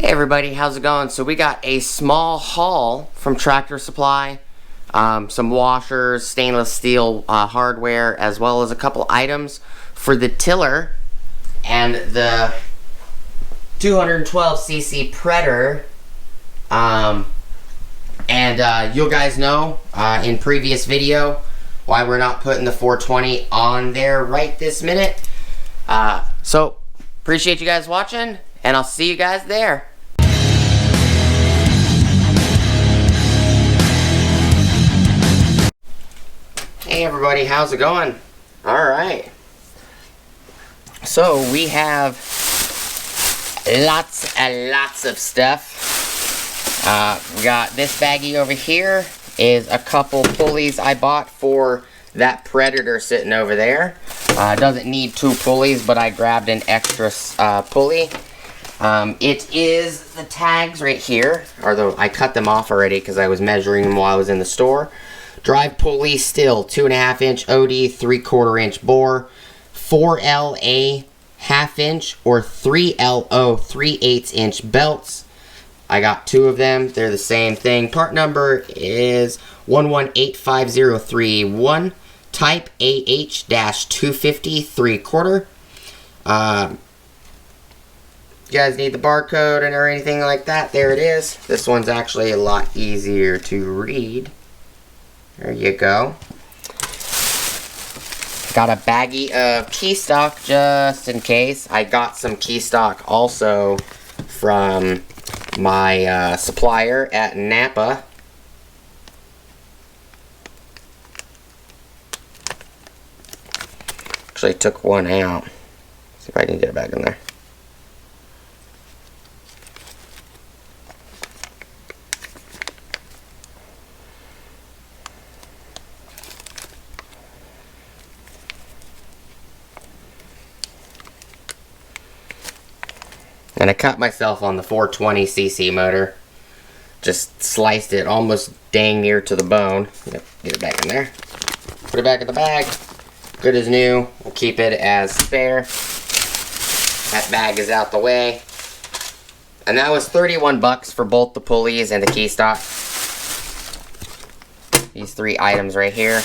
Hey everybody, how's it going? So we got a small haul from Tractor Supply, some washers, stainless steel hardware, as well as a couple items for the tiller and the 212cc Predator. You guys know in previous video why we're not putting the 420 on there right this minute. So appreciate you guys watching, and I'll see you guys there. Hey everybody, how's it going? Alright. So we have lots and lots of stuff. We got this baggie over here is a couple pulleys I bought for that Predator sitting over there. Doesn't need two pulleys, but I grabbed an extra pulley. It is the tags right here, although I cut them off already because I was measuring them while I was in the store. Drive pulley still 2.5 inch OD, 3/4 inch bore, 4LA 1/2 inch or 3LO 3/8 inch belts. I got two of them. They're the same thing. Part number is 1185031. Type AH-250 3/4. You guys need the barcode or anything like that? There it is. This one's actually a lot easier to read. There you go. Got a baggie of key stock just in case. I got some key stock also from my supplier at Napa. Actually took one out. See if I can get it back in there. And I cut myself on the 420cc motor. Just sliced it almost dang near to the bone. Yep, get it back in there. Put it back in the bag. Good as new. We'll keep it as spare. That bag is out the way. And that was 31 bucks for both the pulleys and the key stock. These three items right here.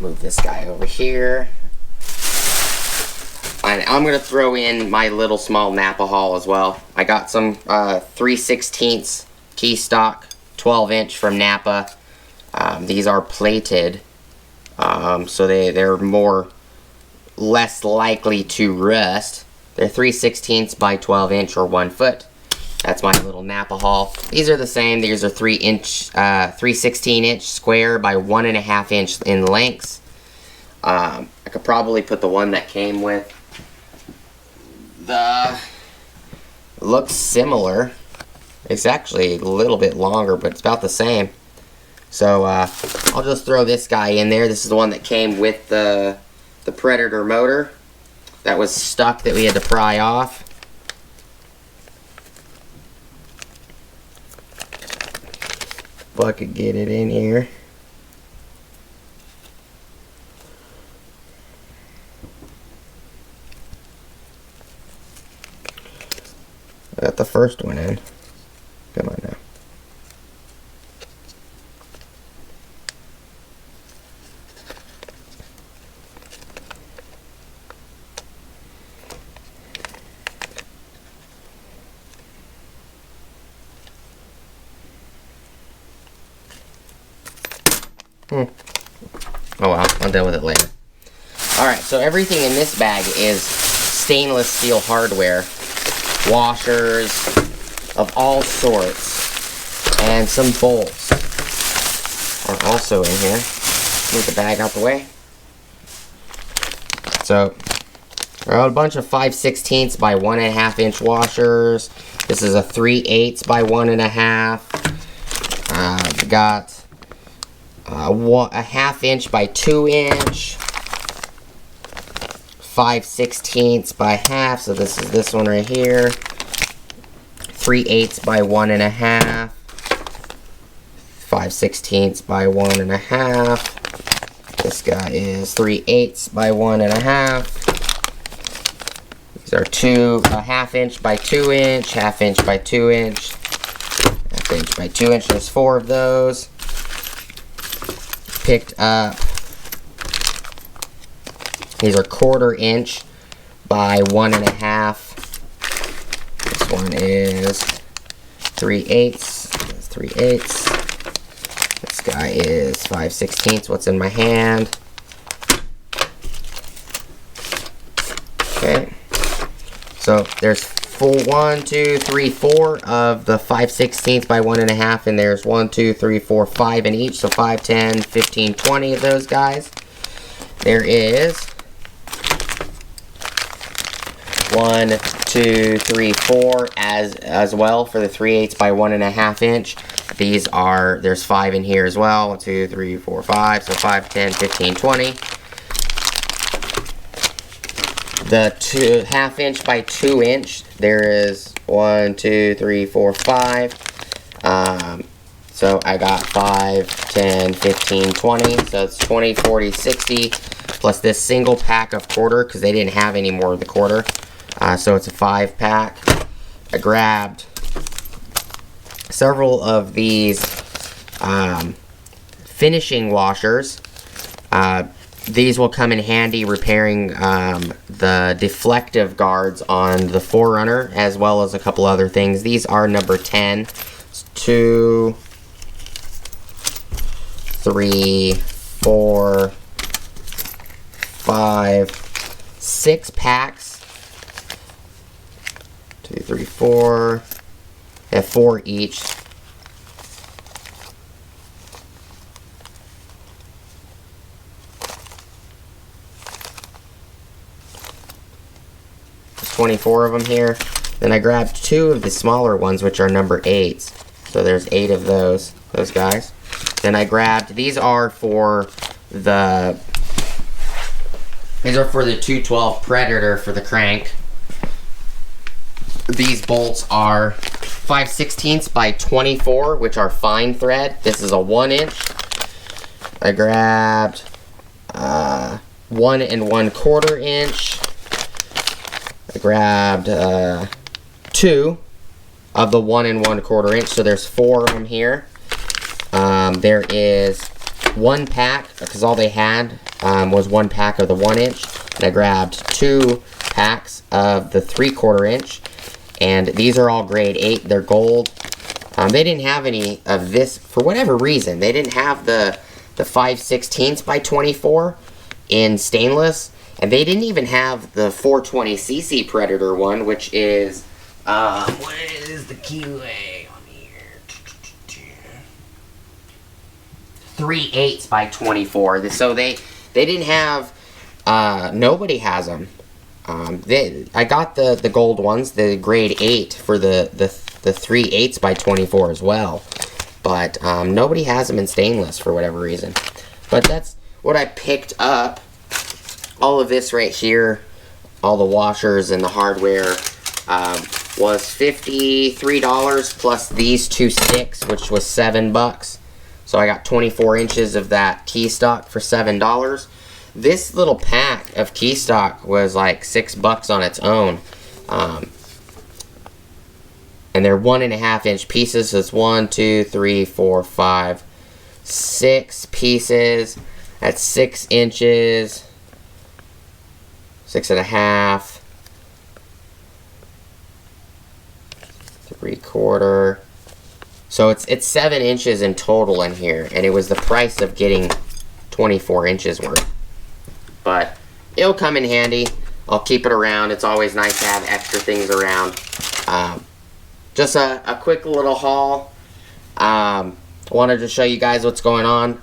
Move this guy over here. And I'm going to throw in my little small Napa haul as well. I got some 3/16 key stock, 12 inch from Napa. These are plated, so they're less likely to rust. They're 3/16 by 12 inch or 1 foot. That's my little Napa haul. These are the same. These are 3/16 inch square by 1.5 inch in lengths. I could probably put the one that came with. Looks similar. It's actually a little bit longer, but it's about the same. So I'll just throw this guy in there. This is the one that came with the Predator motor that was stuck that we had to pry off. If I could get it in here. I got the first one in. Come on now. Oh well, I'll deal with it later. Alright, so everything in this bag is stainless steel hardware. Washers of all sorts, and some bolts are also in here. Move the bag out the way. So, there are a bunch of 5/16 by 1.5 inch washers. This is a 3/8 by 1.5. We got a 1/2 inch by 2 inch. 5/16 by half, so this is this one right here. 3/8 by 1.5. 5/16 by 1.5. This guy is 3/8 by 1.5. These are two, a 1/2 inch by 2 inch, 1/2 inch by 2 inch, 1/2 inch by 2 inch. There's 4 of those. Picked up, these are 1/4 inch by 1.5. This one is 3/8. 3/8. This guy is 5/16. What's in my hand? Okay. So there's 1, 2, 3, 4 of the 5/16 by 1.5, and there's 1, 2, 3, 4, 5 in each. So 5, 10, 15, 20 of those guys. There is 1, 2, 3, 4 as well for the 3/8 by 1.5 inch. These are, there's 5 in here as well. 1, 2, 3, 4, 5. So 5, 10, 15, 20. The 1/2 inch by 2 inch, there is 1, 2, 3, 4, 5. So I got 5, 10, 15, 20. So it's 20, 40, 60. Plus this single pack of 1/4, because they didn't have any more of the 1/4. So it's a 5-pack. I grabbed several of these finishing washers. These will come in handy repairing the deflective guards on the 4Runner, as well as a couple other things. These are number 10. It's 2, 3, 4, 5, 6 packs. 2, 3, 4. They have 4 each. 24 of them here. Then I grabbed 2 of the smaller ones, which are number 8s. So there's 8 of those guys. Then I grabbed, these are for the 212 Predator for the crank. These bolts are 5/16 by 24, which are fine thread. This is a 1 inch. I grabbed 1 1/4 inch. I grabbed 2 of the 1 1/4 inch, so there's 4 of them here. There is 1 pack, because all they had was 1 pack of the 1 inch. And I grabbed 2 packs of the 3/4 inch. And these are all grade 8. They're gold. They didn't have any of this, for whatever reason. They didn't have the 5/16 by 24 in stainless. And they didn't even have the 420cc Predator one, which is, what is the QA on here? 3/8 by 24. So they didn't have, nobody has them. I got the gold ones, the grade 8 for the 3/8 by 24 as well. But nobody has them in stainless for whatever reason. But that's what I picked up. All of this right here, all the washers and the hardware, was $53 plus these 2 sticks, which was $7. So I got 24 inches of that key stock for $7. This little pack of key stock was like $6 on its own. And they're 1.5 inch pieces. So it's 1, 2, 3, 4, 5, 6 pieces. That's 6 inches. 6.5, 3/4. So it's 7 inches in total in here, and it was the price of getting 24 inches worth. But it'll come in handy. I'll keep it around. It's always nice to have extra things around. Just a quick little haul. Wanted to show you guys what's going on.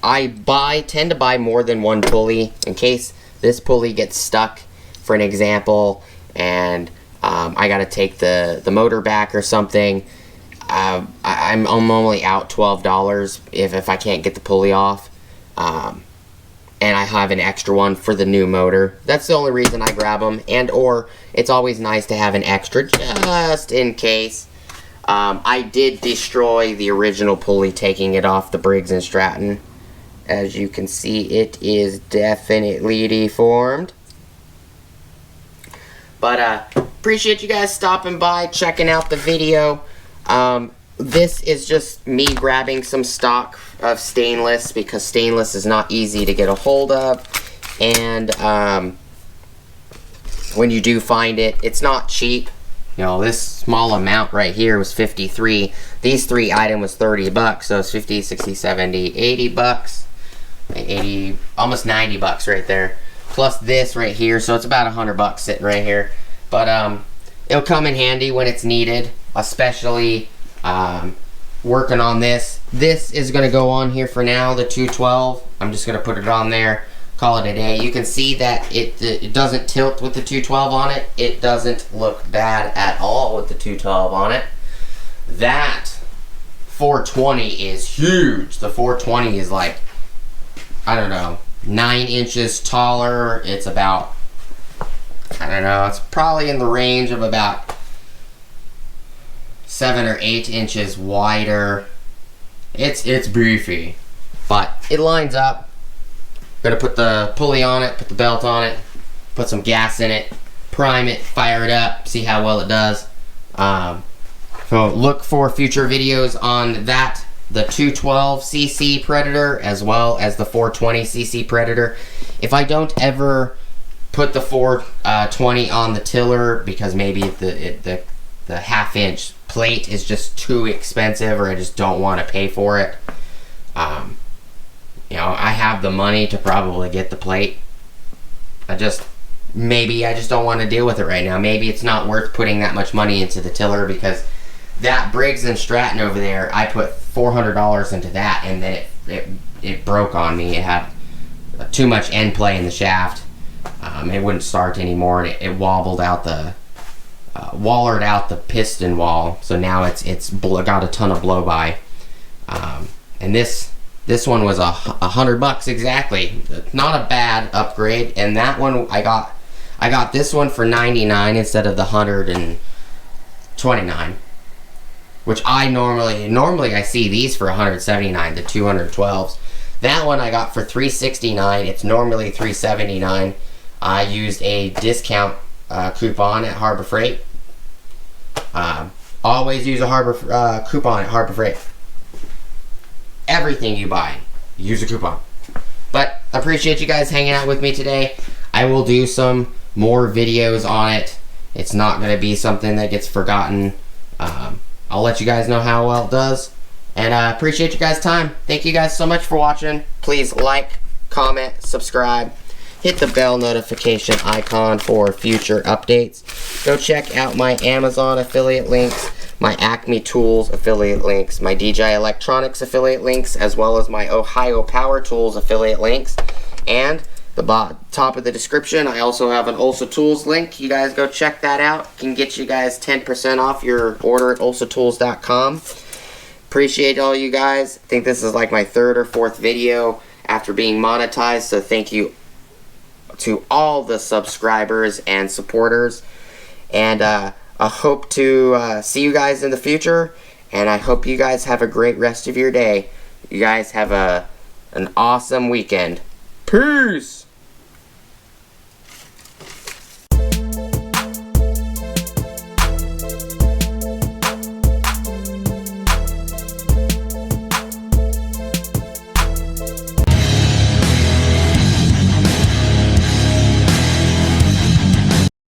I tend to buy more than one pulley in case this pulley gets stuck, for an example, and I gotta take the motor back or something. I'm only out $12 if I can't get the pulley off, and I have an extra one for the new motor. That's the only reason I grab them, and or it's always nice to have an extra just in case. I did destroy the original pulley taking it off the Briggs & Stratton. As you can see, it is definitely deformed. But appreciate you guys stopping by, checking out the video. This is just me grabbing some stock of stainless because stainless is not easy to get a hold of. And when you do find it, it's not cheap. You know, this small amount right here was 53. These 3 items was 30 bucks. So it's 50, 60, 70, 80 bucks. 80, almost 90 bucks right there. Plus this right here. So it's about 100 bucks sitting right here. But it'll come in handy when it's needed. Especially working on this. This is going to go on here for now, the 212. I'm just going to put it on there. Call it a day. You can see that it doesn't tilt with the 212 on it. It doesn't look bad at all with the 212 on it. That 420 is huge. The 420 is like, I don't know, 9 inches taller. It's about, I don't know, it's probably in the range of about 7 or 8 inches wider. It's beefy, but it lines up. Gonna put the pulley on it, put the belt on it, put some gas in it, prime it, fire it up, see how well it does. So look for future videos on that, the 212cc Predator as well as the 420cc Predator. If I don't ever put the 420 on the tiller because maybe the half-inch plate is just too expensive or I just don't want to pay for it, you know, I have the money to probably get the plate. Maybe I just don't want to deal with it right now. Maybe it's not worth putting that much money into the tiller because that Briggs & Stratton over there, I put $400 into that and then it broke on me. It had too much end play in the shaft. It wouldn't start anymore and it wobbled out the wallered out the piston wall. So now it's got a ton of blow by. And this one was $100 exactly. Not a bad upgrade. And that one I got this one for $99 instead of the $129, which I normally I see these for $179, the 212s. That one I got for $369. It's normally $379. I used a discount coupon at Harbor Freight. Always use a coupon at Harbor Freight. Everything you buy, use a coupon. But I appreciate you guys hanging out with me today. I will do some more videos on it. It's not going to be something that gets forgotten. I'll let you guys know how well it does. And I appreciate you guys' time. Thank you guys so much for watching. Please like, comment, subscribe. Hit the bell notification icon for future updates. Go check out my Amazon affiliate links, my Acme Tools affiliate links, my DJI Electronics affiliate links, as well as my Ohio Power Tools affiliate links. And the top of the description, I also have an Ulsa Tools link. You guys go check that out. It can get you guys 10% off your order at ulsatools.com. Appreciate all you guys. I think this is like my 3rd or 4th video after being monetized, so thank you to all the subscribers and supporters. And I hope to see you guys in the future, and I hope you guys have a great rest of your day. You guys have an awesome weekend. Peace!